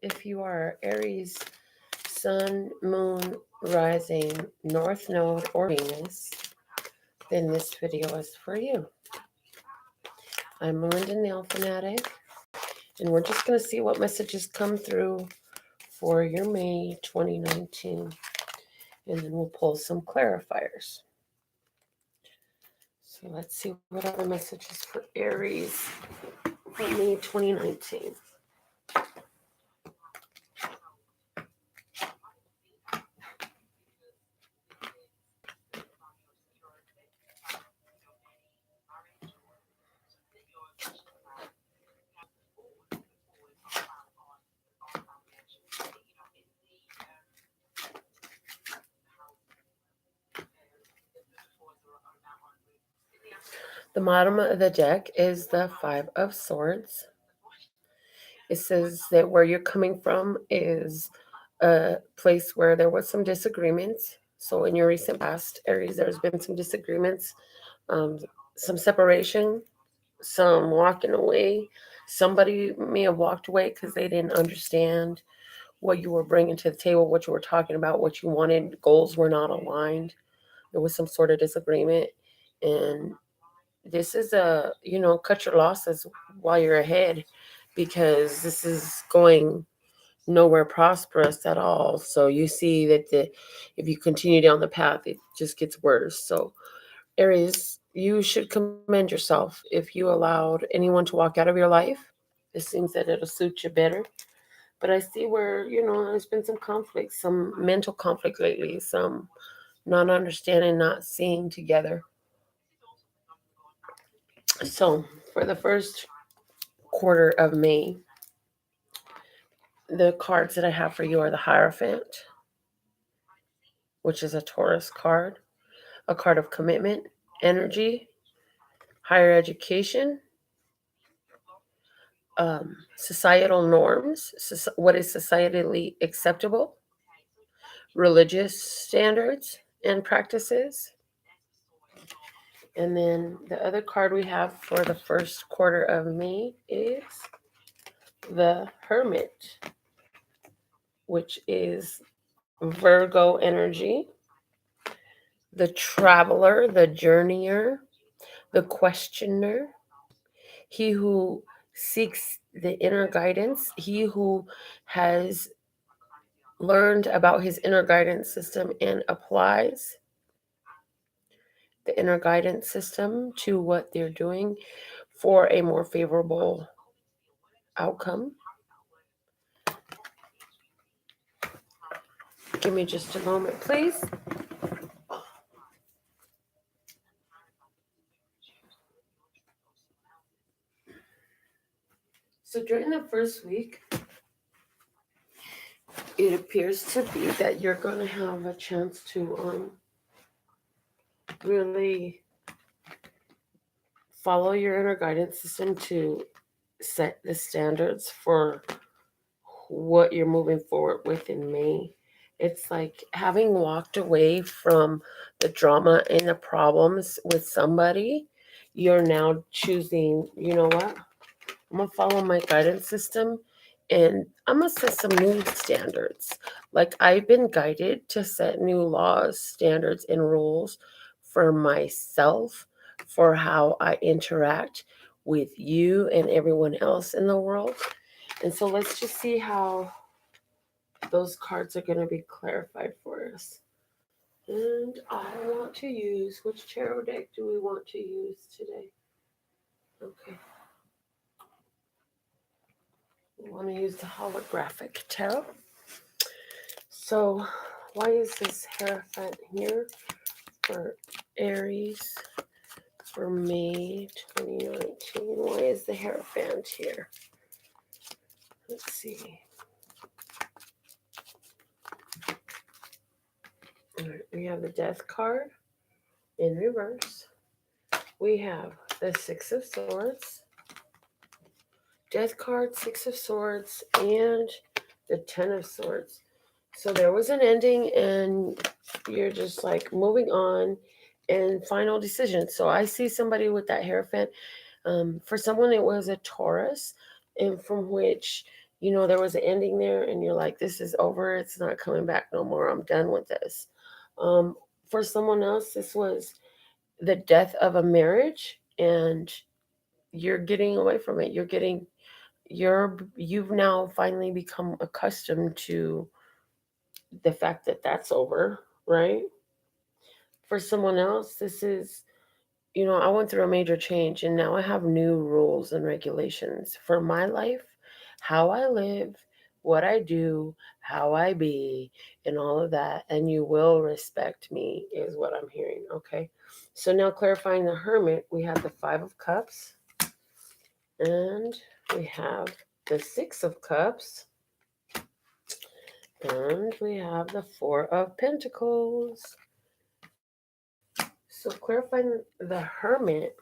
If you are Aries, Sun, Moon, Rising, North Node, or Venus, then this video is for you. I'm Melinda, NailFanatic, and we're just going to see what messages come through for your May 2019, and then we'll pull some clarifiers. So let's see what other messages for Aries for May 2019. The bottom of the deck is the Five of Swords. It says that where you're coming from is a place where there was some disagreements. So in your recent past, Aries, there's been some disagreements, some separation, some walking away. Somebody may have walked away because they didn't understand what you were bringing to the table, what you were talking about, what you wanted. Goals were not aligned. There was some sort of disagreement. And this is cut your losses while you're ahead, because this is going nowhere prosperous at all. So you see that if you continue down the path, it just gets worse. So Aries, you should commend yourself if you allowed anyone to walk out of your life. It seems that it'll suit you better. But I see where, there's been some conflict, some mental conflict lately, some not understanding, not seeing together. So for the first quarter of May, the cards that I have for you are the Hierophant, which is a Taurus card, a card of commitment, energy, higher education, societal norms, what is societally acceptable, religious standards and practices. And then the other card we have for the first quarter of May is the Hermit, which is Virgo energy, the traveler, the journeyer, the questioner, he who seeks the inner guidance, he who has learned about his inner guidance system and applies the inner guidance system to what they're doing for a more favorable outcome. Give me just a moment, please. So during the first week, it appears to be that you're going to have a chance to really follow your inner guidance system to set the standards for what you're moving forward with in May. It's like having walked away from the drama and the problems with somebody, you're now choosing, you know what? I'm going to follow my guidance system and I'm going to set some new standards. Like I've been guided to set new laws, standards, and rules for myself, for how I interact with you and everyone else in the world. And so let's just see how those cards are going to be clarified for us. And I want to use, which tarot deck do we want to use today? Okay. We want to use the holographic tarot. So why is this Hierophant here for Aries for May 2019? Why is the Hierophant here? Let's see. All right, we have the Death card in reverse. We have the Six of Swords, Death card, Six of Swords, and the Ten of Swords. So there was an ending, and you're just like moving on and final decision. So I see somebody with that Hierophant. For someone, it was a Taurus, and from which, there was an ending there, and you're like, this is over. It's not coming back no more. I'm done with this. Um, for someone else, this was the death of a marriage, and you're getting away from it. You've now finally become accustomed to the fact that that's over, right? For someone else, this is, I went through a major change, and now I have new rules and regulations for my life, how I live, what I do, how I be, and all of that. And you will respect me, is what I'm hearing. Okay. So now clarifying the Hermit, we have the Five of Cups, and we have the Six of Cups, and we have the Four of Pentacles. So clarifying the Hermit,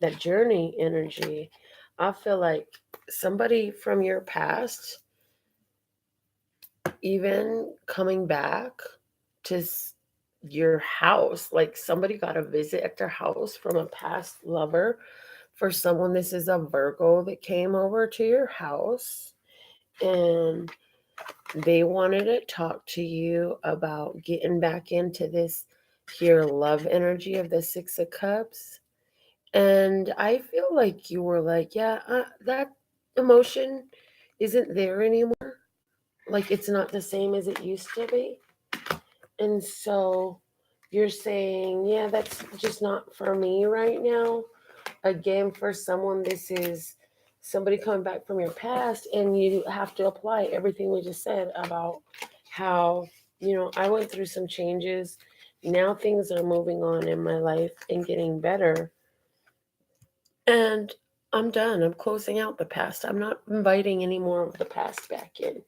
that journey energy, I feel like somebody from your past, even coming back to your house, like somebody got a visit at their house from a past lover. For someone, this is a Virgo that came over to your house, and they wanted to talk to you about getting back into this here love energy of the Six of Cups. And I feel like you were like, yeah, that emotion isn't there anymore. Like it's not the same as it used to be. And so you're saying, yeah, that's just not for me right now. Again, for someone, this is somebody coming back from your past, and you have to apply everything we just said about how, I went through some changes. Now things are moving on in my life and getting better. And I'm done. I'm closing out the past. I'm not inviting any more of the past back in.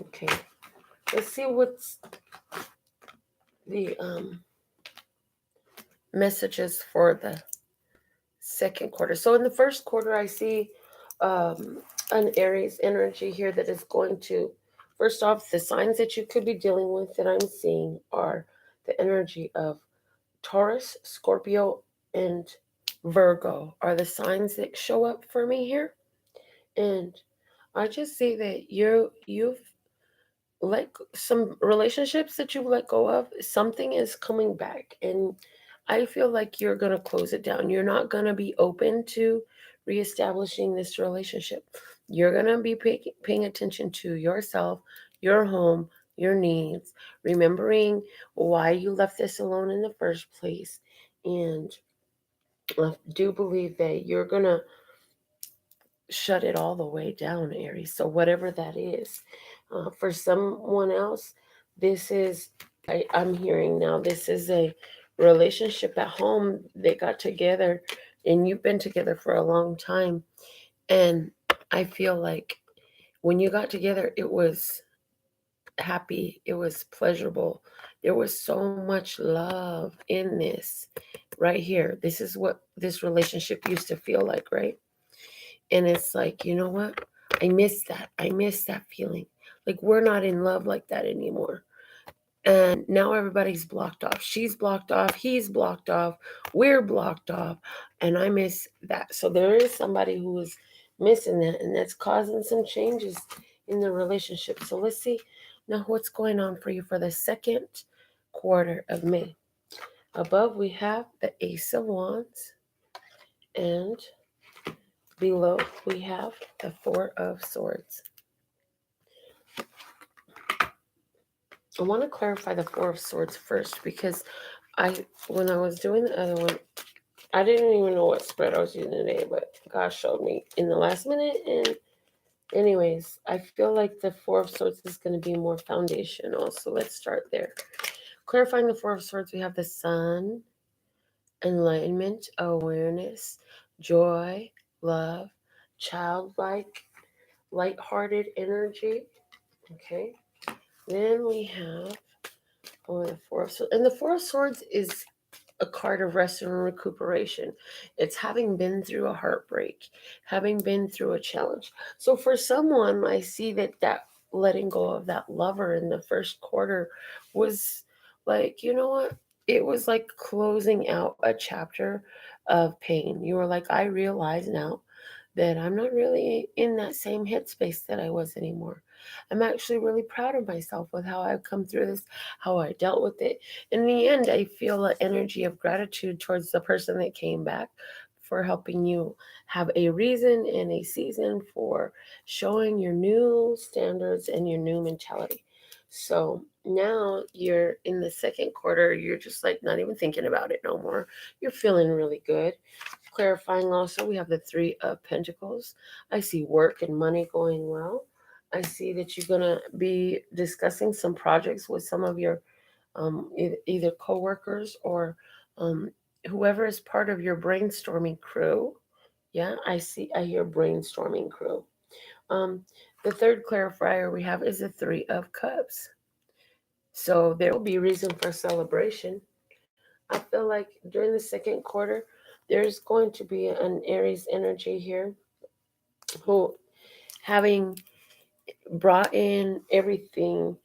Okay. Let's see what's the messages for the second quarter. So in the first quarter, I see an Aries energy here that is going to, first off, the signs that you could be dealing with that I'm seeing are the energy of Taurus, Scorpio, and Virgo are the signs that show up for me here. And I just see that you've let some relationships that you let go of, something is coming back, and I feel like you're going to close it down. You're not going to be open to reestablishing this relationship. You're going to be paying attention to yourself, your home, your needs, remembering why you left this alone in the first place. And I do believe that you're going to shut it all the way down, Aries. So whatever that is, for someone else, this is, I'm hearing now, this is a relationship at home. They got together, and you've been together for a long time. And I feel like when you got together, it was happy, it was pleasurable. There was so much love in this right here. This is what this relationship used to feel like, right? And it's like, you know what? I miss that. I miss that feeling. Like we're not in love like that anymore. And now everybody's blocked off. She's blocked off. He's blocked off. We're blocked off. And I miss that. So there is somebody who is missing that. And that's causing some changes in the relationship. So let's see now what's going on for you for the second quarter of May. Above, we have the Ace of Wands. And below, we have the Four of Swords. I want to clarify the Four of Swords first, because when I was doing the other one, I didn't even know what spread I was using today, but God showed me in the last minute. And anyways, I feel like the Four of Swords is going to be more foundational. So let's start there. Clarifying the Four of Swords, we have the Sun, enlightenment, awareness, joy, love, childlike, lighthearted energy. Okay. Then we have the Four of Swords. And the Four of Swords is a card of rest and recuperation. It's having been through a heartbreak, having been through a challenge. So for someone, I see that letting go of that lover in the first quarter was like, you know what? It was like closing out a chapter of pain. You were like, I realize now that I'm not really in that same headspace that I was anymore. I'm actually really proud of myself with how I've come through this, how I dealt with it. In the end, I feel an energy of gratitude towards the person that came back for helping you have a reason and a season for showing your new standards and your new mentality. So now you're in the second quarter, you're just like not even thinking about it no more. You're feeling really good. Clarifying also, we have the Three of Pentacles. I see work and money going well. I see that you're going to be discussing some projects with some of your either coworkers or um, whoever is part of your brainstorming crew. Yeah, I hear brainstorming crew. Um, the third clarifier we have is the Three of Cups. So there will be reason for celebration. I feel like during the second quarter, there's going to be an Aries energy here who having brought in everything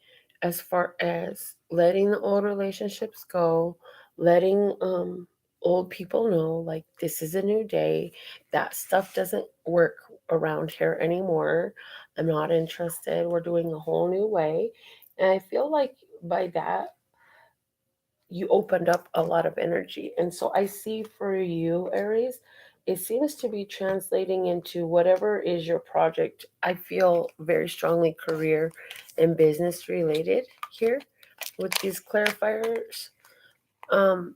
as far as letting the old relationships go, letting old people know like this is a new day. That stuff doesn't work around here anymore. I'm not interested. We're doing a whole new way. And I feel like by that you opened up a lot of energy. And so I see for you, Aries, it seems to be translating into whatever is your project. I feel very strongly career and business related here with these clarifiers. Um,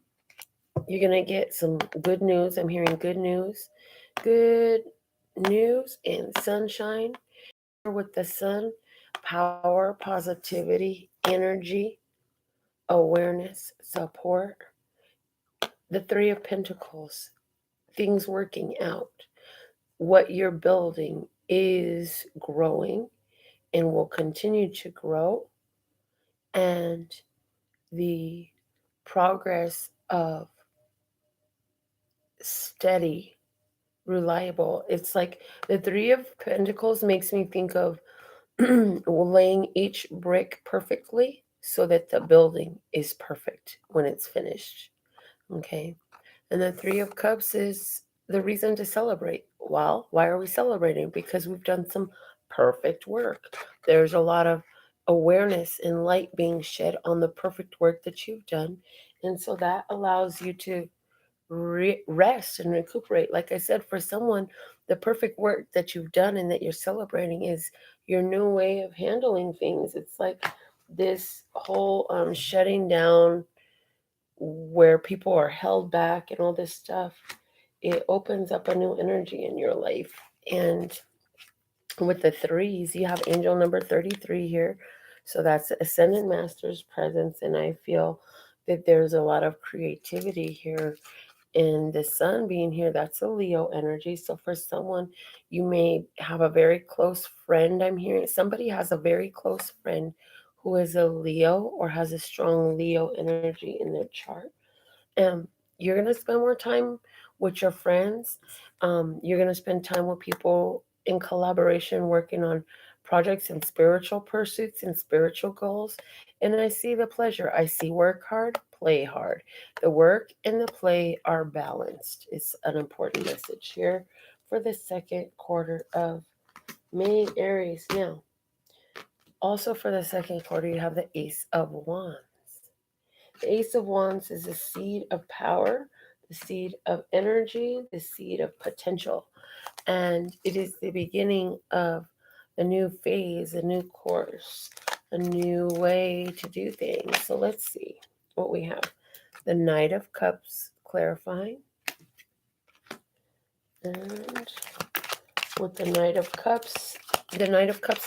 you're going to get some good news. I'm hearing good news and sunshine with the sun, power, positivity, energy, awareness, support. The Three of Pentacles, things working out. What you're building is growing and will continue to grow. And the progress of steady, reliable. It's like the Three of Pentacles makes me think of laying each brick perfectly so that the building is perfect when it's finished. Okay. And the Three of Cups is the reason to celebrate. Well, why are we celebrating? Because we've done some perfect work. There's a lot of awareness and light being shed on the perfect work that you've done. And so that allows you to rest and recuperate. Like I said, for someone, the perfect work that you've done and that you're celebrating is your new way of handling things. It's like this whole shutting down where people are held back and all this stuff, it opens up a new energy in your life. And with the threes, you have angel number 33 here. So that's Ascendant Master's presence. And I feel that there's a lot of creativity here. And the sun being here, that's a Leo energy. So for someone, you may have a very close friend. I'm hearing somebody has a very close friend who is a Leo or has a strong Leo energy in their chart. You're going to spend more time with your friends. You're going to spend time with people in collaboration, working on projects and spiritual pursuits and spiritual goals. And I see the pleasure. I see work hard, play hard. The work and the play are balanced. It's an important message here for the second quarter of May, Aries. Now, also for the second quarter, you have the Ace of Wands. The Ace of Wands is a seed of power, the seed of energy, the seed of potential. And it is the beginning of a new phase, a new course, a new way to do things. So let's see what we have. The Knight of Cups clarifying. And with the Knight of Cups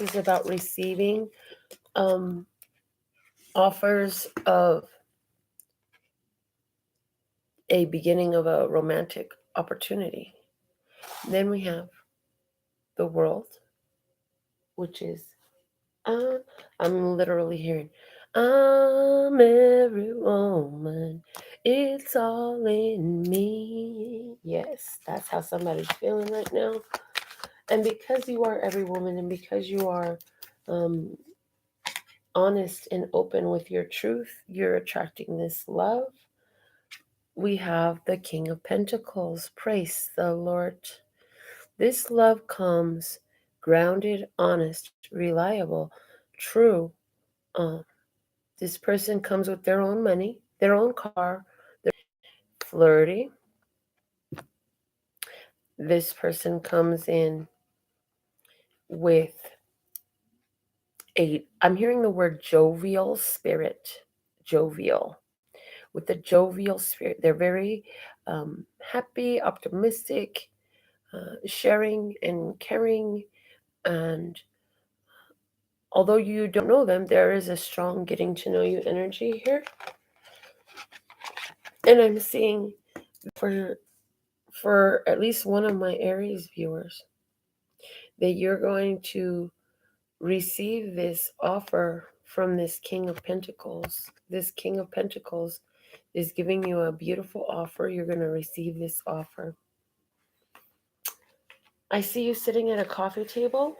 is about receiving offers of a beginning of a romantic opportunity. Then we have the World, which is, uh, I'm literally hearing, I'm every woman, it's all in me. Yes, that's how somebody's feeling right now. And because you are every woman and because you are um, honest and open with your truth, you're attracting this love. We have the King of Pentacles. Praise the Lord. This love comes grounded, honest, reliable, true. Um, this person comes with their own money, their own car, flirty. This person comes in with I'm hearing the word jovial spirit. Jovial. With the jovial spirit, they're very happy, optimistic, sharing and caring. And although you don't know them, there is a strong getting to know you energy here. And I'm seeing for at least one of my Aries viewers that you're going to receive this offer from this King of Pentacles. This King of Pentacles is giving you a beautiful offer. You're going to receive this offer. I see you sitting at a coffee table.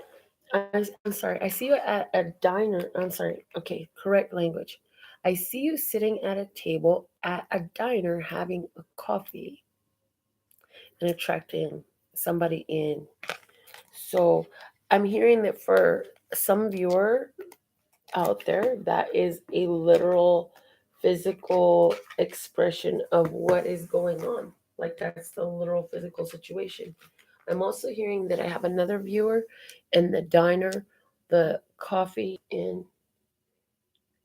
I'm sorry. I see you at a diner. I'm sorry. Okay, correct language. I see you sitting at a table at a diner having a coffee and attracting somebody in. So I'm hearing that for some viewer out there, that is a literal physical expression of what is going on. Like that's the literal physical situation. I'm also hearing that I have another viewer in the diner, the coffee and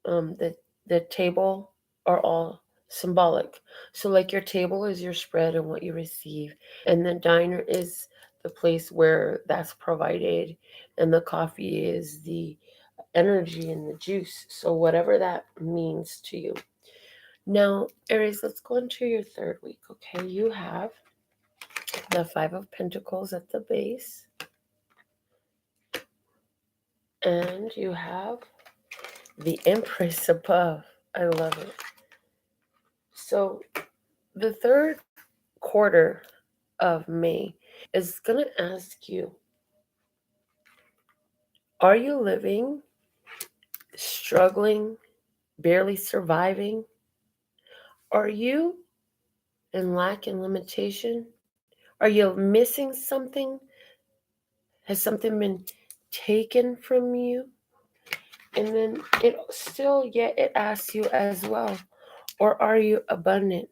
the table are all symbolic. So like your table is your spread and what you receive, and the diner is the place where that's provided, and the coffee is the energy and the juice. So whatever that means to you. Now, Aries, let's go into your third week. Okay, you have the Five of Pentacles at the base, and you have the Empress above. I love it. So the third quarter of May is going to ask you, are you living, struggling, barely surviving? Are you in lack and limitation? Are you missing something? Has something been taken from you? And then it still, yet it asks you as well, or are you abundant,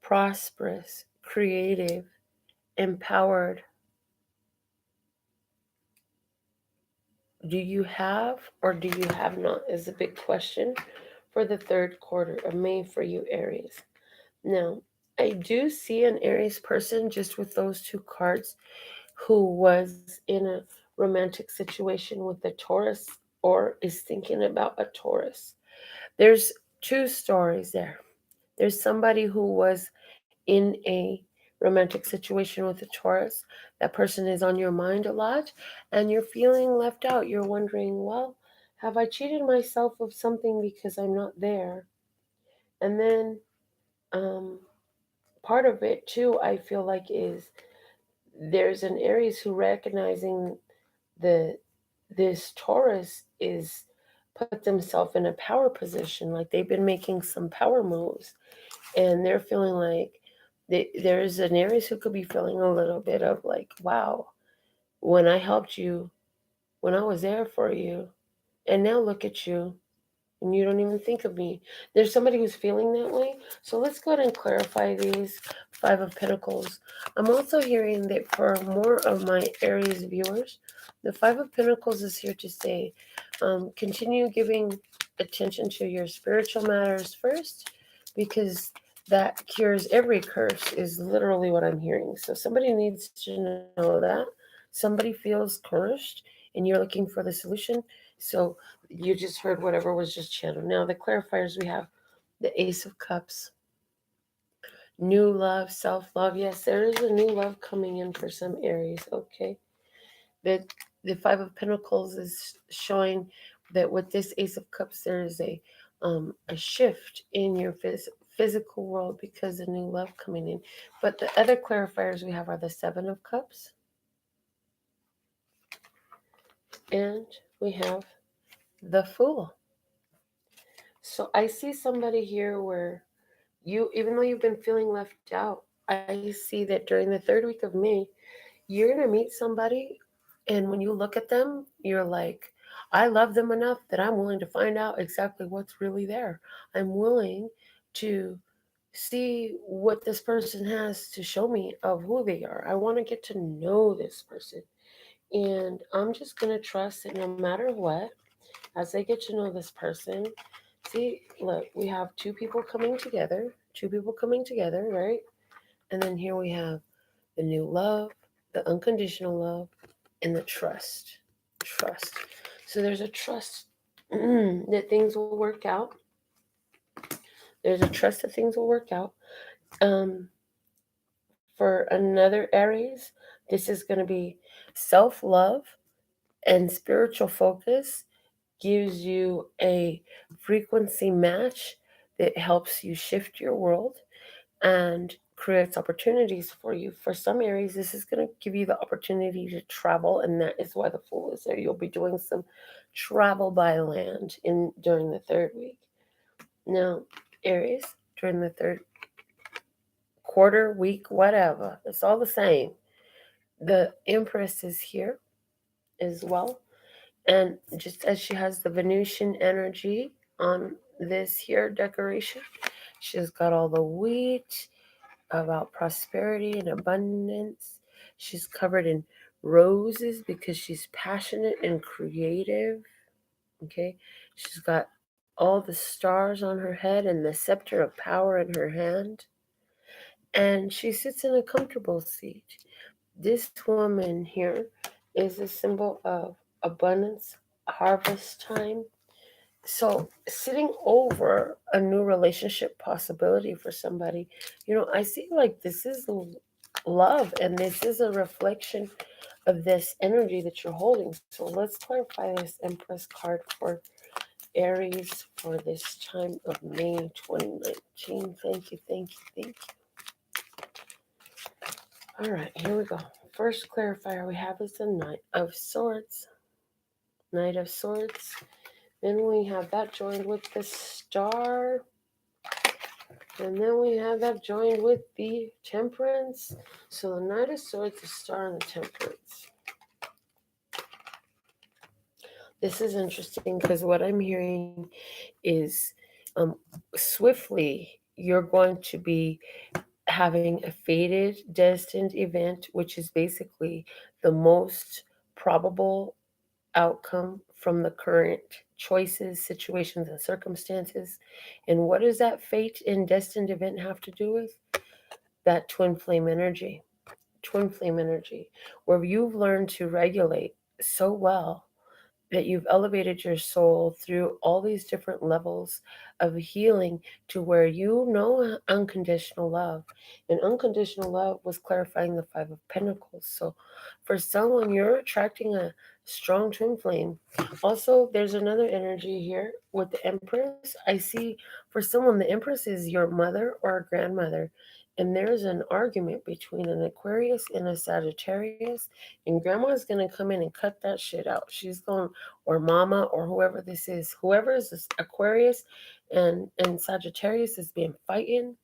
prosperous, creative, empowered? Do you have or do you have not is a big question for the third quarter of May for you, Aries. Now, I do see an Aries person just with those two cards who was in a romantic situation with a Taurus or is thinking about a Taurus. There's two stories there. There's somebody who was in a romantic situation with a Taurus. That person is on your mind a lot and you're feeling left out. You're wondering, well, have I cheated myself of something because I'm not there? And then um, part of it too, I feel like, is there's an Aries who recognizing the this Taurus is put themselves in a power position, like they've been making some power moves, and they're feeling like there's an Aries who could be feeling a little bit of like, wow, when I helped you, when I was there for you, and now look at you, and you don't even think of me. There's somebody who's feeling that way. So let's go ahead and clarify these Five of Pentacles. I'm also hearing that for more of my Aries viewers, the Five of Pentacles is here to say, continue giving attention to your spiritual matters first, because that cures every curse is literally what I'm hearing. So somebody needs to know that. Somebody feels cursed and you're looking for the solution. So you just heard whatever was just channeled. Now the clarifiers, we have the Ace of Cups, new love, self-love. Yes, there is a new love coming in for some Aries. Okay. The Five of Pentacles is showing that with this Ace of Cups, there is a shift in your physical world because of new love coming in. But the other clarifiers we have are the Seven of Cups, and we have the Fool. So I see somebody here where you, even though you've been feeling left out, I see that during the third week of May, you're going to meet somebody. And when you look at them, you're like, I love them enough that I'm willing to find out exactly what's really there. I'm willing to see what this person has to show me of who they are. I want to get to know this person. And I'm just going to trust that no matter what, as I get to know this person, see, look, we have two people coming together, right? And then here we have the new love, the unconditional love, and the trust. Trust. So there's a trust that things will work out. There's a trust that things will work out. Um, for another Aries, this is going to be self love and spiritual focus gives you a frequency match that helps you shift your world and creates opportunities for you. For some Aries, this is going to give you the opportunity to travel, and that is why the Fool is there. You'll be doing some travel by land in during the third week. Now, Aries, during the third quarter, week, whatever, it's all the same. The Empress is here as well. And just as she has the Venusian energy on this here decoration, she's got all the wheat about prosperity and abundance. She's covered in roses because she's passionate and creative. Okay. She's got all the stars on her head and the scepter of power in her hand. And she sits in a comfortable seat. This woman here is a symbol of abundance, harvest time. So, sitting over a new relationship possibility for somebody, I see like this is love, and this is a reflection of this energy that you're holding. So, let's clarify this Empress card for Aries for this time of May 2019. Thank you, thank you, thank you. All right, here we go. First clarifier we have is the Knight of Swords. Knight of Swords. Then we have that joined with the Star. And then we have that joined with the Temperance. So the Knight of Swords, the Star, and the Temperance. This is interesting because what I'm hearing is swiftly you're going to be having a fated, destined event, which is basically the most probable outcome from the current choices, situations, and circumstances. And what does that fate and destined event have to do with? That twin flame energy. Twin flame energy, where you've learned to regulate so well that you've elevated your soul through all these different levels of healing to where you know unconditional love. And unconditional love was clarifying the Five of Pentacles. So for someone, you're attracting a strong twin flame. Also, there's another energy here with the Empress. I see for someone, the Empress is your mother or a grandmother. And there's an argument between an Aquarius and a Sagittarius, and grandma's gonna come in and cut that shit out. She's going, or mama, or whoever this is, whoever is this Aquarius and Sagittarius is being fighting.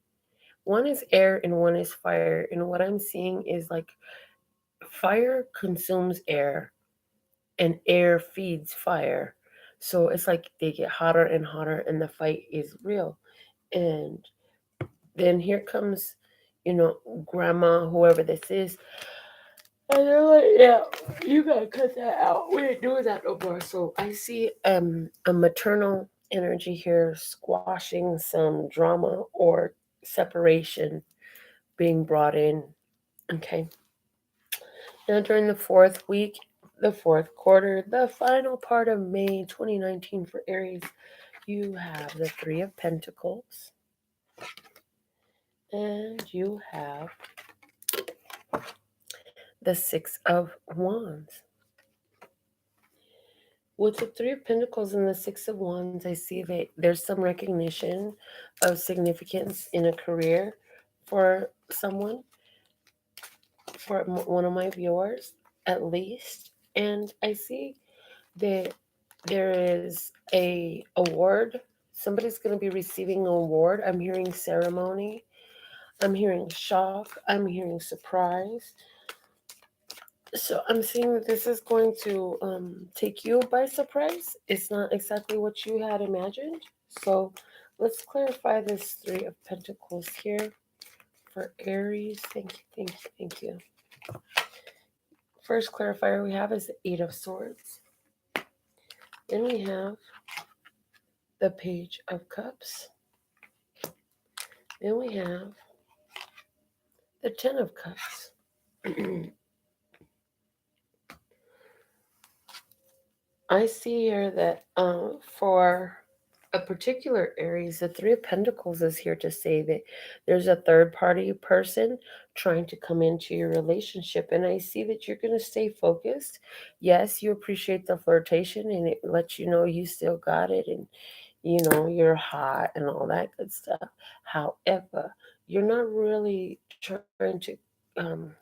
One is air and one is fire, and what I'm seeing is like fire consumes air and air feeds fire. So it's like they get hotter and hotter and the fight is real. And then here comes, you know, grandma, whoever this is, and they're like, yeah, you gotta cut that out. We ain't doing that no more. So I see a maternal energy here squashing some drama or separation being brought in. Okay. Now during the fourth week, the fourth quarter, the final part of May 2019 for Aries, you have the Three of Pentacles and you have the Six of Wands. With the Three of Pentacles and the Six of Wands, I see that there's some recognition of significance in a career for someone, for one of my viewers at least. And I see that there is a award. Somebody's going to be receiving an award. I'm hearing ceremony. I'm hearing shock. I'm hearing surprise. So I'm seeing that this is going to take you by surprise. It's not exactly what you had imagined. So let's clarify this Three of Pentacles here for Aries. Thank you, thank you, thank you. First clarifier we have is the Eight of Swords. Then we have the Page of Cups. Then we have the Ten of Cups. I see here that for a particular Aries, the Three of Pentacles is here to say that there's a third party person trying to come into your relationship. And I see that you're going to stay focused. Yes, you appreciate the flirtation and it lets you know you still got it and you know you're hot and all that good stuff. However, you're not really trying to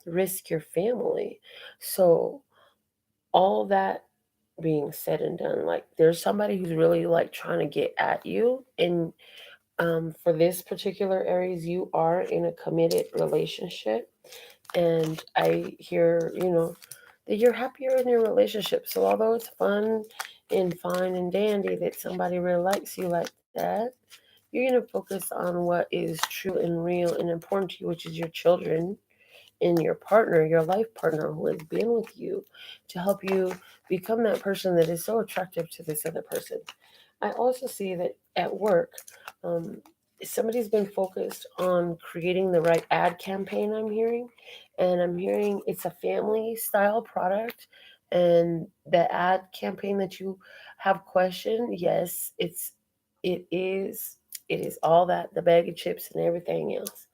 risk your family. So all that being said and done, like there's somebody who's really like trying to get at you, and for this particular Aries, you are in a committed relationship, and I hear that you're happier in your relationship. So although it's fun and fine and dandy that somebody really likes you like that, you're going to focus on what is true and real and important to you, which is your children in your partner, your life partner who has been with you to help you become that person that is so attractive to this other person. I also see that at work, um, somebody's been focused on creating the right ad campaign, I'm hearing. And I'm hearing it's a family style product. And the ad campaign that you have questioned, yes, it is it is all that, the bag of chips and everything else.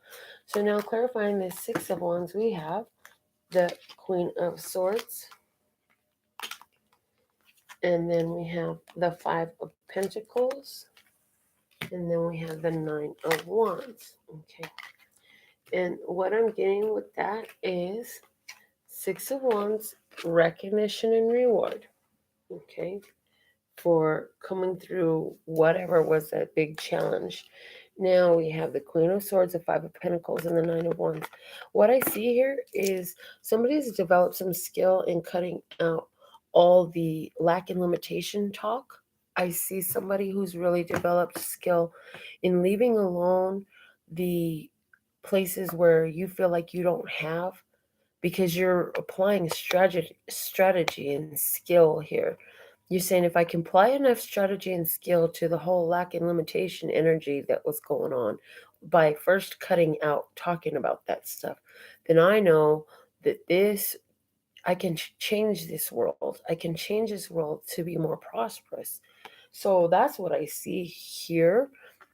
So now clarifying the Six of Wands, we have the Queen of Swords, and then we have the Five of Pentacles, and then we have the Nine of Wands. Okay. And what I'm getting with that is Six of Wands, recognition and reward. Okay. For coming through whatever was that big challenge. Now we have the Queen of Swords, the Five of Pentacles, and the Nine of Wands. What I see here is somebody's developed some skill in cutting out all the lack and limitation talk. I see somebody who's really developed skill in leaving alone the places where you feel like you don't have, because you're applying strategy and skill here. You're saying if I can apply enough strategy and skill to the whole lack and limitation energy that was going on by first cutting out talking about that stuff, then I know that I can change this world. I can change this world to be more prosperous. So that's what I see here.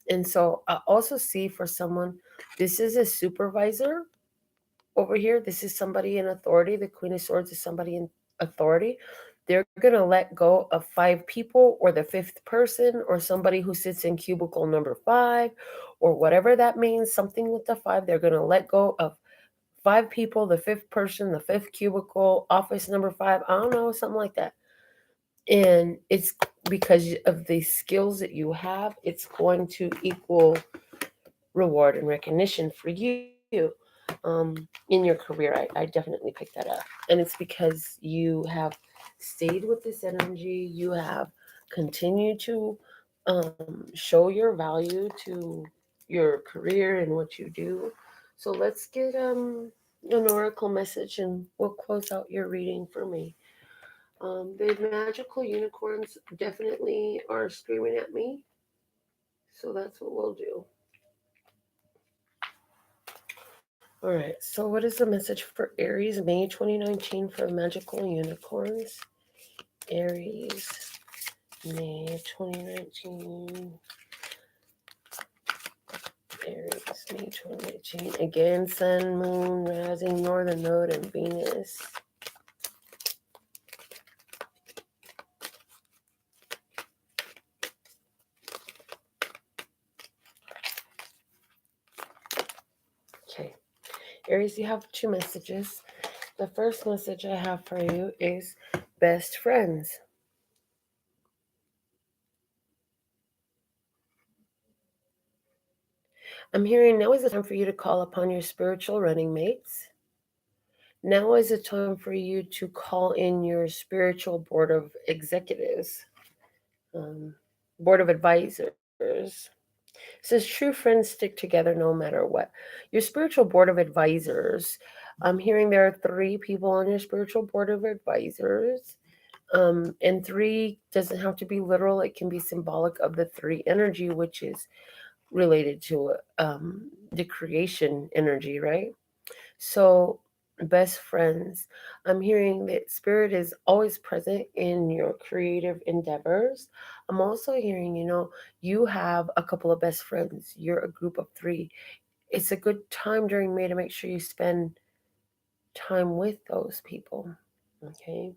And so I also see for someone, this is a supervisor over here. This is somebody in authority. The Queen of Swords is somebody in authority. They're going to let go of five people or the fifth person or somebody who sits in cubicle number five or whatever that means, something with the five. They're going to let go of five people, the fifth person, the fifth cubicle, office number five. I don't know, something like that. And it's because of the skills that you have, it's going to equal reward and recognition for you in your career. I definitely picked that up. And it's because you have stayed with this energy, you have continued to show your value to your career and what you do. So let's get an oracle message and we'll close out your reading for me. The magical unicorns definitely are screaming at me. So that's what we'll do. All right, so what is the message for Aries, May 2019 for magical unicorns? Aries, May 2019. Aries, May 2019. Again, Sun, Moon, Rising, Northern Node, and Venus. Okay, Aries, you have two messages. The first message I have for you is best friends. I'm hearing now is the time for you to call upon your spiritual running mates. Now is the time for you to call in your spiritual board of executives, um, board of advisors. It says true friends stick together no matter what. Your spiritual board of advisors. I'm hearing there are three people on your spiritual board of advisors. And three doesn't have to be literal, it can be symbolic of the three energy, which is related to the creation energy, right? So, best friends, I'm hearing that spirit is always present in your creative endeavors. I'm also hearing, you have a couple of best friends, you're a group of three. It's a good time during May to make sure you spend time with those people, okay?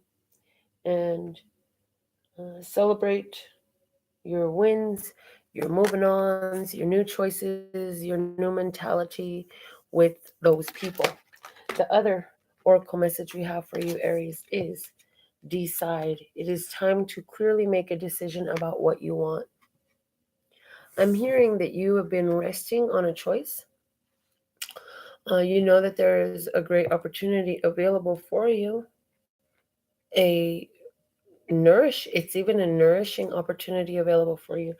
And celebrate your wins, your moving ons, your new choices, your new mentality with those people. The other oracle message we have for you, Aries, is decide. It is time to clearly make a decision about what you want. I'm hearing that you have been resting on a choice. You know that there is a great opportunity available for you. It's even a nourishing opportunity available for you.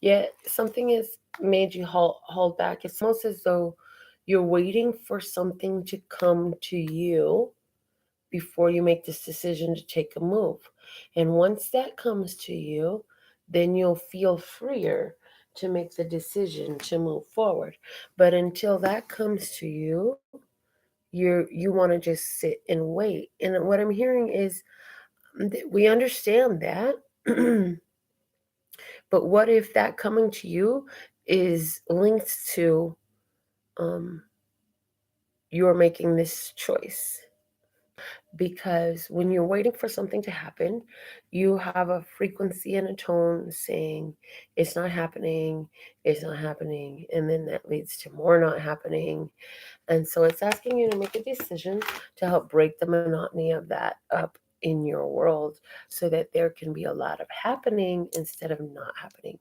Yet something has made you hold back. It's almost as though you're waiting for something to come to you before you make this decision to take a move. And once that comes to you, then you'll feel freer to make the decision to move forward. But until that comes to you, you want to just sit and wait. And what I'm hearing is that we understand that. But what if that coming to you is linked to um, you're making this choice? Because when you're waiting for something to happen, you have a frequency and a tone saying, it's not happening, and then that leads to more not happening. And so it's asking you to make a decision to help break the monotony of that up in your world so that there can be a lot of happening instead of not happening.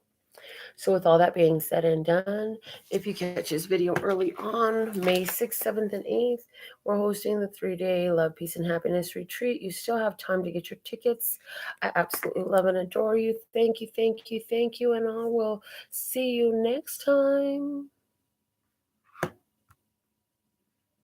So, with all that being said and done, if you catch this video early on, May 6th, 7th, and 8th, we're hosting the 3-day Love, Peace, and Happiness retreat. You still have time to get your tickets. I absolutely love and adore you. Thank you, thank you, thank you, and I will see you next time.